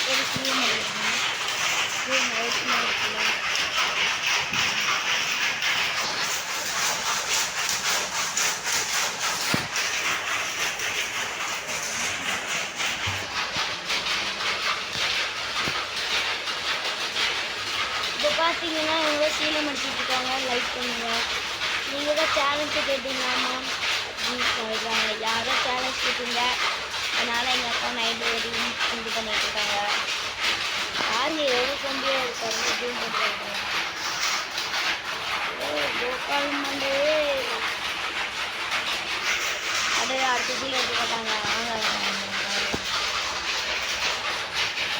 பேர் செய்ய முடியும் இருக்குல்ல. இப்போ பார்த்தீங்கன்னா இவங்க சீலை மடிச்சிட்டு இருக்காங்க. லைக் பண்ணுங்க. நீங்கள் தான் சேலஞ்சு கேட்டீங்களாமா அப்படின்னு சொல்கிறாங்க. யாரோ சேலஞ்ச் கேட்டீங்க, அதனால் எங்கள் அக்கா நைட்டு வரையும் இது பண்ணிட்டு இருக்காங்க. யாருங்க எவ்வளோ கம்பியாக இருக்காரு அப்படின்னு பண்ணுறாங்க. கோபால் மண்டே அப்படியே அடுத்த சீலை எடுத்து கேட்டாங்க.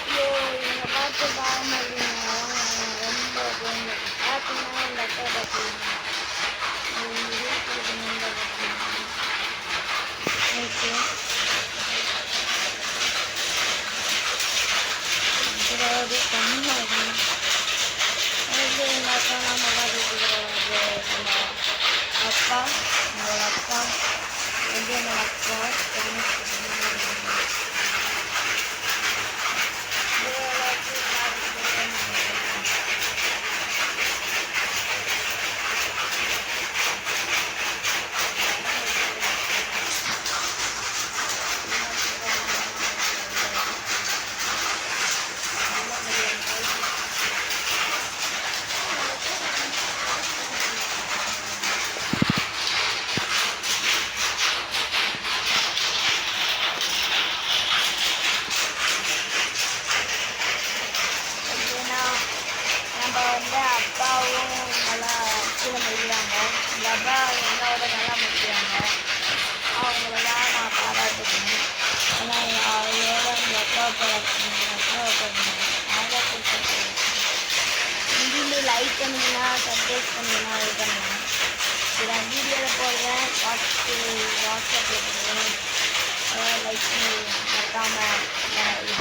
ஐயோ இவங்க பார்த்து பாவமாக இருக்குங்க. ரொம்ப பார்த்தீங்கன்னா இந்த அக்கா பார்த்தீங்கன்னா ஓகே அதாவது கம்மியாக ஓகே. எங்கள் அக்கா நம்ம பார்த்துட்டு நம்ம அப்பா என்னோட அப்பா வந்து என்னோட அப்பா நம்ம வந்து அப்பாவும் நல்லா கீழே முடிக்கிறாங்க. எங்கள் அப்பா என்னோட நல்லா முடிக்கிறாங்க. அவங்களெல்லாம் நான் பாராட்டுக்கணும். ஏன்னா அவங்களோட எங்கள் அக்காவை பாராட்டணும். இங்கேருந்து லைக் பண்ணிங்கன்னா சப்ஸ்கிரைப் பண்ணிங்கன்னா இது பண்ணுவேன். இது நான் வீடியோவில் போடுவேன். வாட்ஸ்அப்பில் போடுவேன். லைக் பண்ணி மறக்காமல் இது